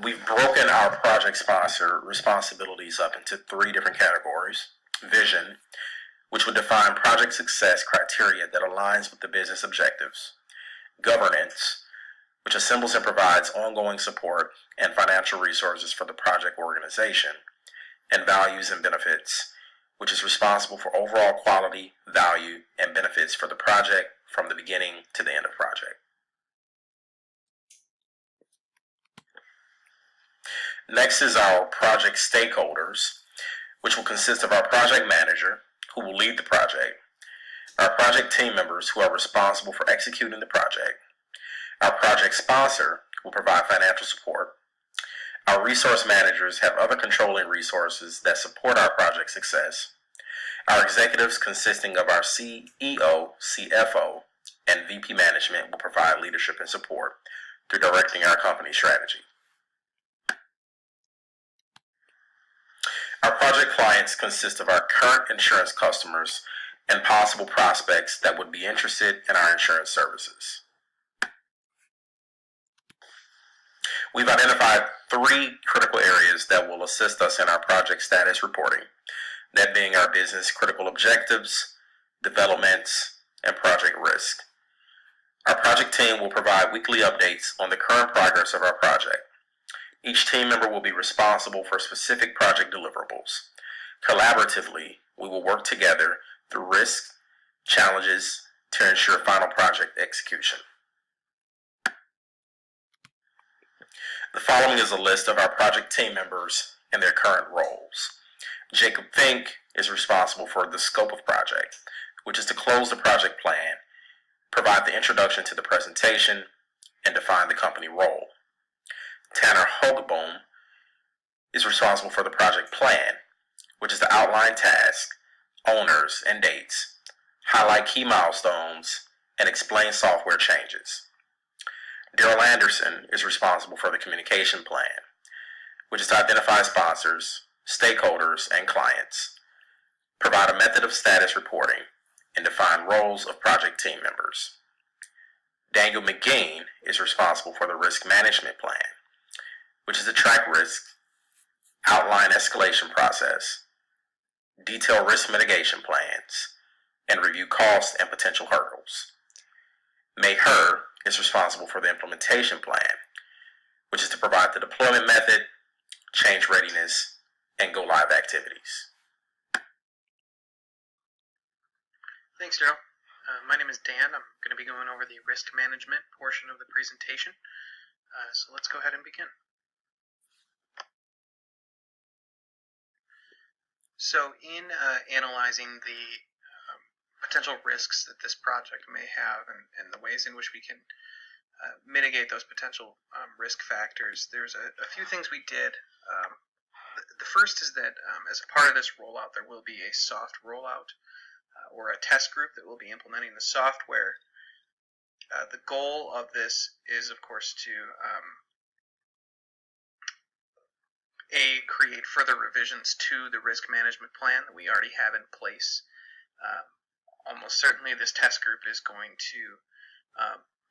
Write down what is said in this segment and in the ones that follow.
We've broken our project sponsor responsibilities up into 3 different categories. Vision, which would define project success criteria that aligns with the business objectives. Governance, which assembles and provides ongoing support and financial resources for the project organization. And values and benefits, which is responsible for overall quality, value, and benefits for the project from the beginning to the end of the project. Next is our project stakeholders, which will consist of our project manager, who will lead the project, our project team members who are responsible for executing the project, our project sponsor will provide financial support, our resource managers have other controlling resources that support our project success, our executives consisting of our CEO, CFO, and VP management will provide leadership and support through directing our company strategy. Our project clients consist of our current insurance customers and possible prospects that would be interested in our insurance services. We've identified 3 critical areas that will assist us in our project status reporting, that being our business critical objectives, developments, and project risk. Our project team will provide weekly updates on the current progress of our project. Each team member will be responsible for specific project deliverables. Collaboratively, we will work together through risks, challenges to ensure final project execution. The following is a list of our project team members and their current roles. Jacob Fink is responsible for the scope of project, which is to close the project plan, provide the introduction to the presentation, and define the company role. Tanner Hogeboom is responsible for the project plan, which is to outline tasks, owners, and dates, highlight key milestones, and explain software changes. Daryl Anderson is responsible for the communication plan, which is to identify sponsors, stakeholders, and clients, provide a method of status reporting, and define roles of project team members. Daniel McGean is responsible for the risk management plan, which is to track risk, outline escalation process, detail risk mitigation plans, and review costs and potential hurdles. May Herr is responsible for the implementation plan, which is to provide the deployment method, change readiness, and go live activities. Thanks, Daryl. My name is Dan. I'm going to be going over the risk management portion of the presentation. So let's go ahead and begin. So in analyzing the potential risks that this project may have and the ways in which we can mitigate those potential risk factors, there's a few things we did. The first is that as a part of this rollout, there will be a soft rollout or a test group that will be implementing the software. The goal of this is, of course, to create further revisions to the risk management plan that we already have in place. Almost certainly this test group is going to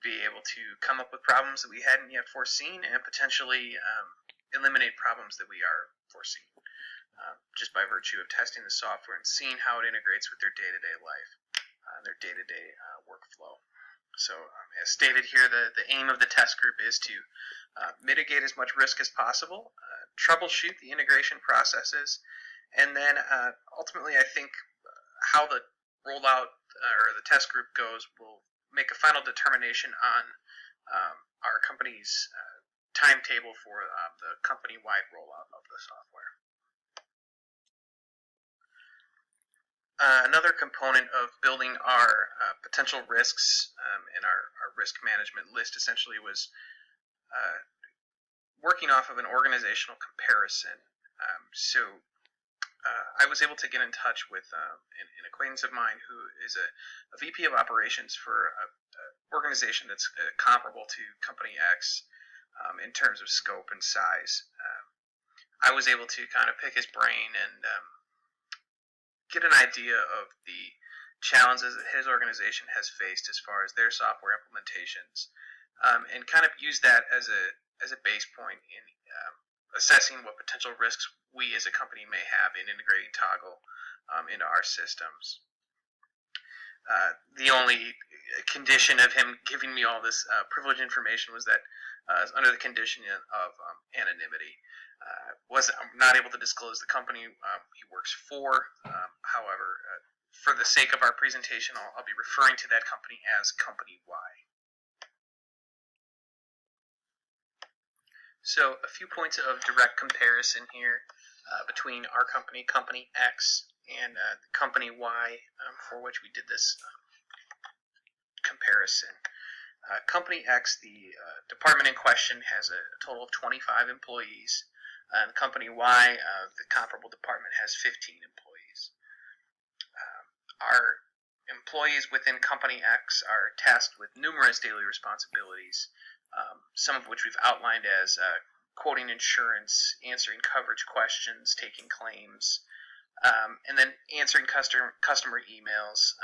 be able to come up with problems that we hadn't yet foreseen and potentially eliminate problems that we are foreseeing just by virtue of testing the software and seeing how it integrates with their day-to-day life, their day-to-day workflow. So as stated here, the aim of the test group is to mitigate as much risk as possible, troubleshoot the integration processes, and then ultimately I think how the rollout or the test group goes will make a final determination on our company's timetable for the company-wide rollout of the software. Another component of building our potential risks in our risk management list essentially was working off of an organizational comparison. So I was able to get in touch with an acquaintance of mine who is a VP of operations for an organization that's comparable to Company X in terms of scope and size. I was able to kind of pick his brain and get an idea of the challenges that his organization has faced as far as their software implementations, and kind of use that as as a base point in assessing what potential risks we as a company may have in integrating Toggl into our systems. The only condition of him giving me all this privileged information was that under the condition of anonymity. I'm not able to disclose the company he works for. However, for the sake of our presentation, I'll be referring to that company as Company Y. So a few points of direct comparison here between our company, Company X, and Company Y, for which we did this comparison. Company X, the department in question, has a total of 25 employees. Company Y, the comparable department, has 15 employees. Our employees within Company X are tasked with numerous daily responsibilities, some of which we've outlined as quoting insurance, answering coverage questions, taking claims, and then answering customer emails,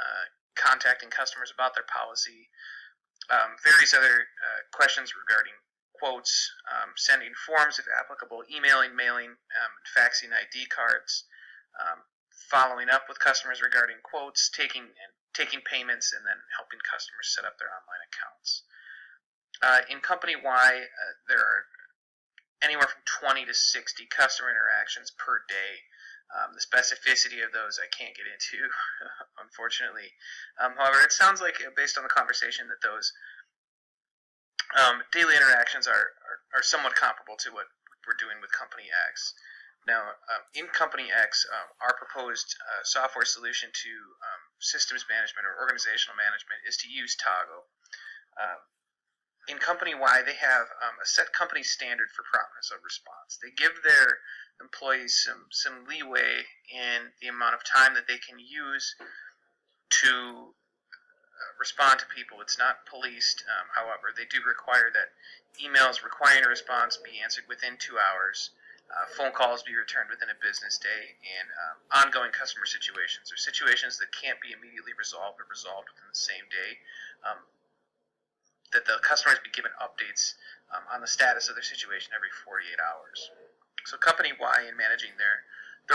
contacting customers about their policy, various other questions regarding quotes, sending forms if applicable, emailing, mailing, faxing ID cards, following up with customers regarding quotes, taking payments, and then helping customers set up their online accounts. In Company Y, there are anywhere from 20 to 60 customer interactions per day. The specificity of those I can't get into, unfortunately. However, it sounds like, based on the conversation, that those daily interactions are somewhat comparable to what we're doing with Company X. Now, in Company X, our proposed software solution to systems management or organizational management is to use Toggl. In Company Y, they have a set company standard for promptness of response. They give their employees some leeway in the amount of time that they can use to respond to people. It's not policed. However, they do require that emails requiring a response be answered within 2 hours, phone calls be returned within a business day, and ongoing customer situations or situations that can't be immediately resolved or resolved within the same day, that the customers be given updates on the status of their situation every 48 hours. So Company Y, in managing their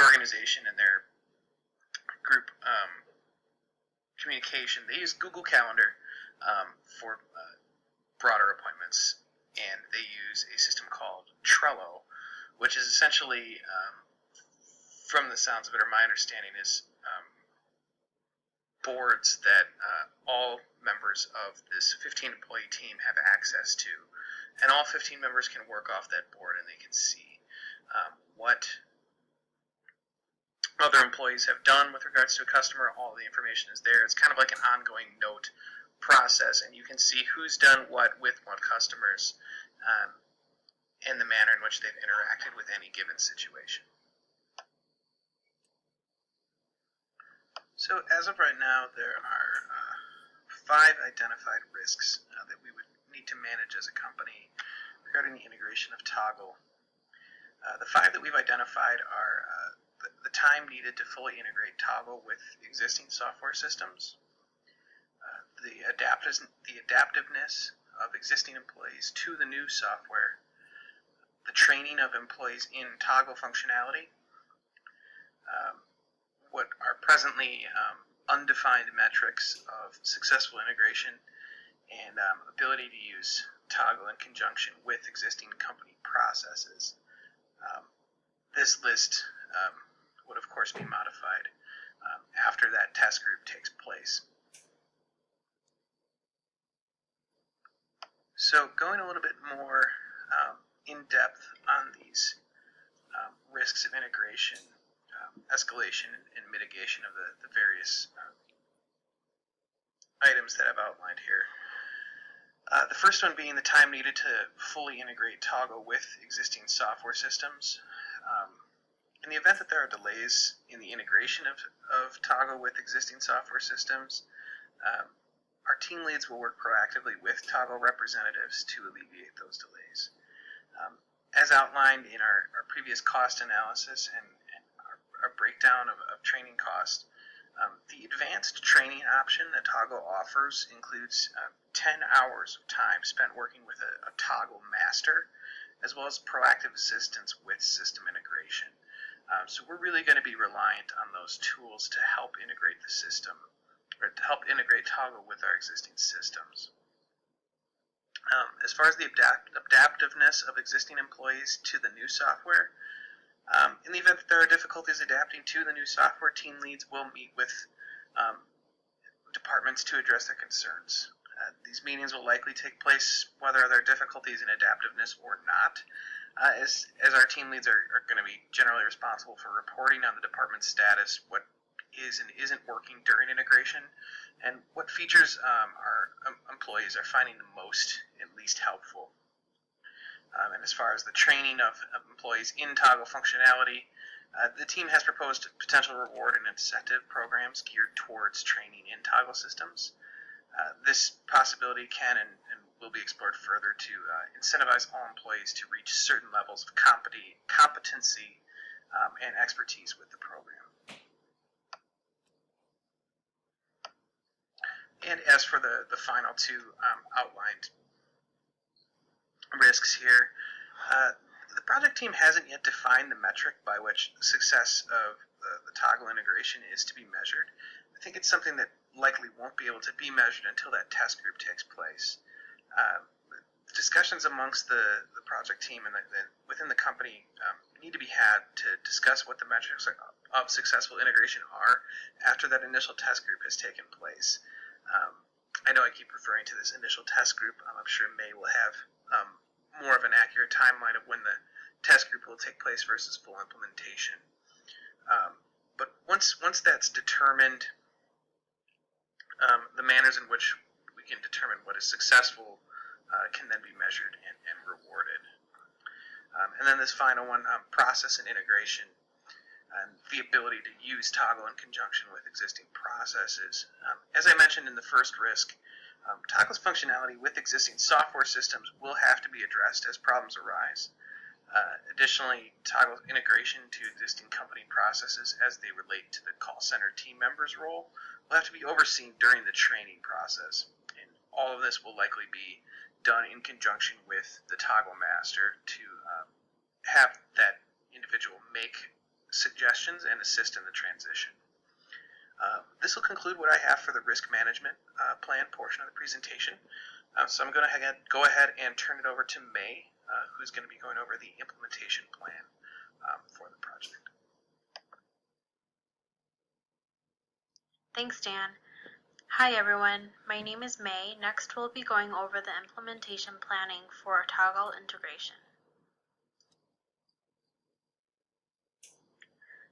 organization and their group communication, they use Google Calendar for broader appointments, and they use a system called Trello, which is essentially, from the sounds of it, or my understanding, is boards that all members of this 15-employee team have access to. And all 15 members can work off that board, and they can see what other employees have done with regards to a customer. All the information is there. It's kind of like an ongoing note process, and you can see who's done what with what customers and the manner in which they've interacted with any given situation. So as of right now, there are 5 identified risks that we would need to manage as a company regarding the integration of Toggl. The 5 that we've identified are the time needed to fully integrate Toggl with existing software systems, the adaptiveness of existing employees to the new software, the training of employees in Toggl functionality, what are presently undefined metrics of successful integration, and ability to use Toggl in conjunction with existing company processes. This list would of course be modified after that test group takes place. So going a little bit more in depth on these risks of integration, escalation, and mitigation of the various items that I've outlined here. The first one being the time needed to fully integrate Toggl with existing software systems. In the event that there are delays in the integration of Toggl with existing software systems, our team leads will work proactively with Toggl representatives to alleviate those delays. As outlined in our previous cost analysis and our breakdown of training cost, the advanced training option that Toggl offers includes 10 hours of time spent working with a Toggl master as well as proactive assistance with system integration. So we're really going to be reliant on those tools to help integrate the system, or to help integrate Toggl with our existing systems. As far as the adaptiveness of existing employees to the new software, in the event that there are difficulties adapting to the new software, team leads will meet with departments to address their concerns. These meetings will likely take place whether there are difficulties in adaptiveness or not, as our team leads are going to be generally responsible for reporting on the department's status, what is and isn't working during integration, and what features our employees are finding the most and least helpful. And as far as the training of employees in Toggl functionality, the team has proposed potential reward and incentive programs geared towards training in Toggl systems. This possibility can and will be explored further to incentivize all employees to reach certain levels of competency and expertise with the program. And as for the final two outlined risks here, the project team hasn't yet defined the metric by which success of the Toggl integration is to be measured. I think it's something that likely won't be able to be measured until that test group takes place. Discussions amongst the project team and within the company need to be had to discuss what the metrics of successful integration are after that initial test group has taken place. I know I keep referring to this initial test group. I'm sure May will have more of an accurate timeline of when the test group will take place versus full implementation. But once that's determined, the manners in which we can determine what is successful can then be measured and rewarded. And then this final one, process and integration, and the ability to use Toggl in conjunction with existing processes. As I mentioned in the first risk, Toggl's functionality with existing software systems will have to be addressed as problems arise. Additionally, Toggle's integration to existing company processes as they relate to the call center team members' role will have to be overseen during the training process. And all of this will likely be done in conjunction with the Toggl master to have that individual make suggestions and assist in the transition. This will conclude what I have for the risk management plan portion of the presentation. So I'm going to go ahead and turn it over to May, who's going to be going over the implementation plan for the project. Thanks, Dan. Hi everyone, my name is May. Next we'll be going over the implementation planning for Toggl integration.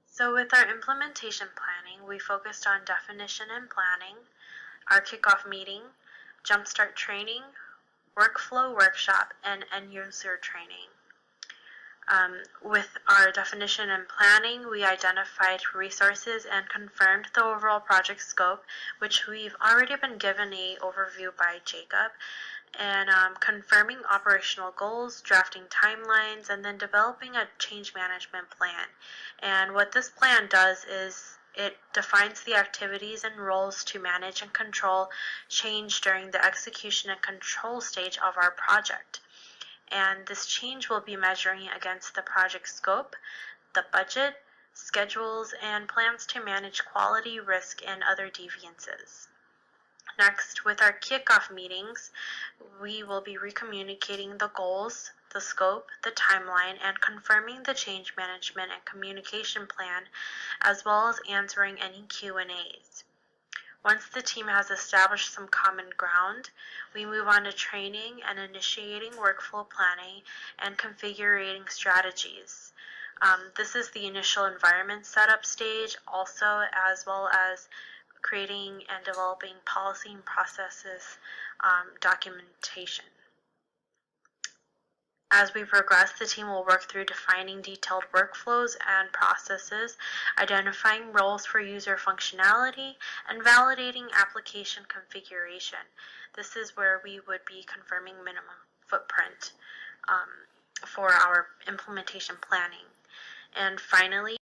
So with our implementation planning, we focused on definition and planning, our kickoff meeting, jumpstart training, workflow workshop, and end-user training. With our definition and planning, we identified resources and confirmed the overall project scope, which we've already been given an overview by Jacob, and confirming operational goals, drafting timelines, and then developing a change management plan. And what this plan does is it defines the activities and roles to manage and control change during the execution and control stage of our project. And this change will be measuring against the project scope, the budget, schedules, and plans to manage quality, risk, and other deviances. Next, with our kickoff meetings, we will be recommunicating the goals, the scope, the timeline, and confirming the change management and communication plan, as well as answering any Q&As. Once the team has established some common ground, we move on to training and initiating workflow planning and configuring strategies. This is the initial environment setup stage, also as well as creating and developing policy and processes documentation. As we progress, the team will work through defining detailed workflows and processes, identifying roles for user functionality, and validating application configuration. This is where we would be confirming minimum footprint for our implementation planning. And finally,